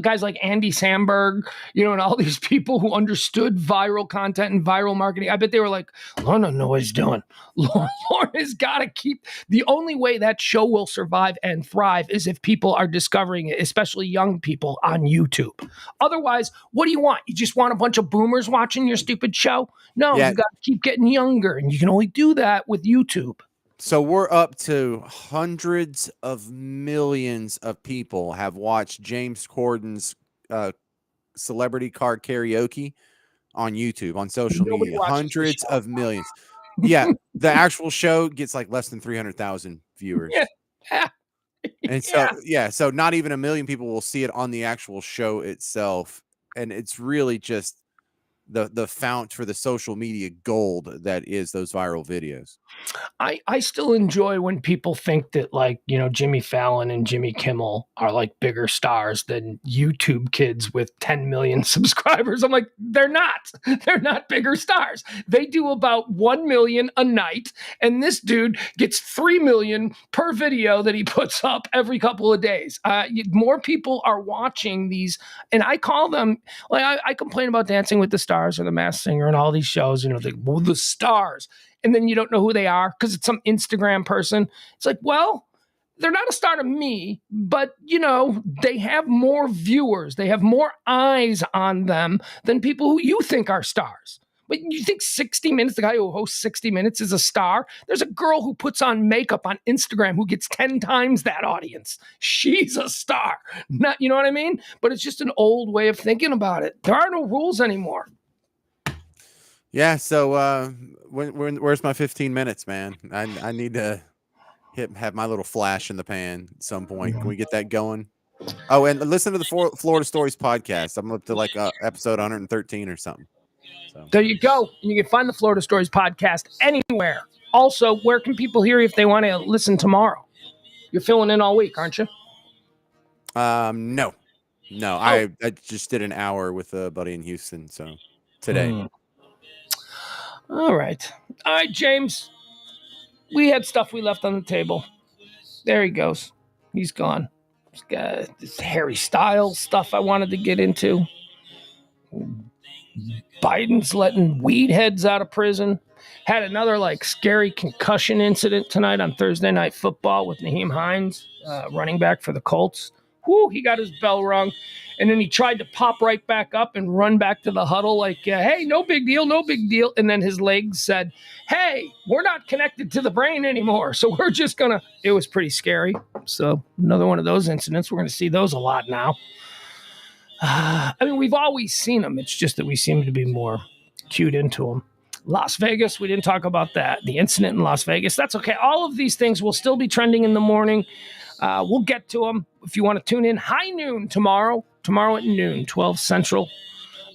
guys like Andy Samberg, and all these people who understood viral content and viral marketing, I bet they were like, Lauren doesn't know what he's doing. Lauren has got to keep, the only way that show will survive and thrive is if people are discovering it, especially young people on YouTube. Otherwise, what do you want? You just want a bunch of boomers watching your stupid show? No, you got to keep getting younger, and you can only do that with YouTube. So we're up to hundreds of millions of people have watched James Corden's celebrity car karaoke on YouTube, on social media. Hundreds of millions. Yeah, the actual show gets like less than 300,000 viewers. Yeah. And so not even 1 million people will see it on the actual show itself. And it's really just the fount for the social media gold that is those viral videos. I still enjoy when people think that, like, Jimmy Fallon and Jimmy Kimmel are like bigger stars than YouTube kids with 10 million subscribers. I'm like, they're not bigger stars. They do about 1 million a night. And this dude gets 3 million per video that he puts up every couple of days. More people are watching these, and I call them, like, I complain about Dancing with the Stars or The Masked Singer and all these shows, the stars. And then you don't know who they are because it's some Instagram person. It's like, well, they're not a star to me, but, they have more viewers. They have more eyes on them than people who you think are stars. But you think 60 Minutes, the guy who hosts 60 Minutes, is a star? There's a girl who puts on makeup on Instagram who gets 10 times that audience. She's a star. Not, you know what I mean? But it's just an old way of thinking about it. There are no rules anymore. Yeah, so where's my 15 minutes, man? I need to have my little flash in the pan at some point. Can we get that going? Oh, and listen to the Florida Stories podcast. I'm up to like episode 113 or something. So there you go. And you can find the Florida Stories podcast anywhere. Also, where can people hear you if they want to listen tomorrow? You're filling in all week, aren't you? No. Oh. I just did an hour with a buddy in Houston, so today. All right, James. We had stuff we left on the table. There he goes. He's gone. He's got this Harry Styles stuff I wanted to get into. Biden's letting weed heads out of prison. Had another scary concussion incident tonight on Thursday Night Football with Nyheim Hines, running back for the Colts. Whoo, he got his bell rung. And then he tried to pop right back up and run back to the huddle like, hey, no big deal, no big deal. And then his legs said, hey, we're not connected to the brain anymore. So we're just going to, it was pretty scary. So another one of those incidents. We're going to see those a lot now. I mean, we've always seen them. It's just that we seem to be more cued into them. Las Vegas, we didn't talk about that. The incident in Las Vegas, that's okay. All of these things will still be trending in the morning. We'll get to them. If you want to tune in, high noon tomorrow at noon, 12 Central.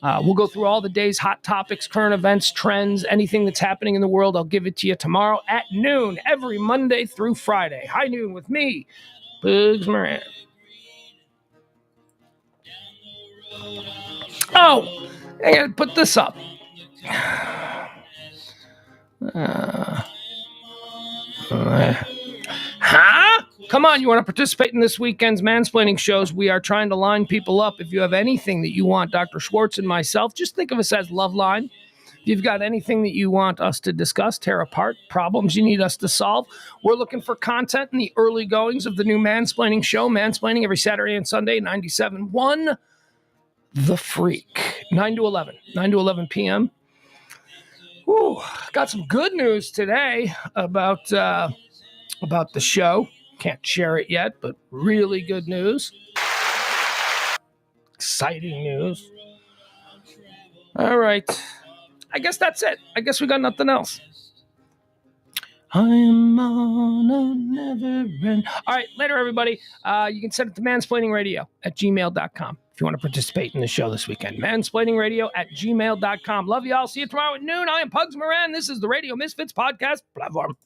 We'll go through all the day's hot topics, current events, trends, anything that's happening in the world. I'll give it to you tomorrow at noon, every Monday through Friday. High noon with me, Pugs Moran. Oh, I gotta put this up. Huh? Come on, you want to participate in this weekend's mansplaining shows? We are trying to line people up. If you have anything that you want Dr. Schwartz and myself, just think of us as Love Line. If you've got anything that you want us to discuss, tear apart, problems you need us to solve, we're looking for content in the early goings of the new mansplaining show. Mansplaining every Saturday and Sunday, 97.1 The Freak, 9 to 11 p.m. Ooh, got some good news today about the show. Can't share it yet, but really good news. Exciting news. All right. I guess that's it. I guess we got nothing else. I am on a never end. All right, later, everybody. You can send it to mansplainingradio@gmail.com if you want to participate in the show this weekend. Mansplainingradio@gmail.com. Love you all. See you tomorrow at noon. I am Pugs Moran. This is the Radio Misfits podcast platform.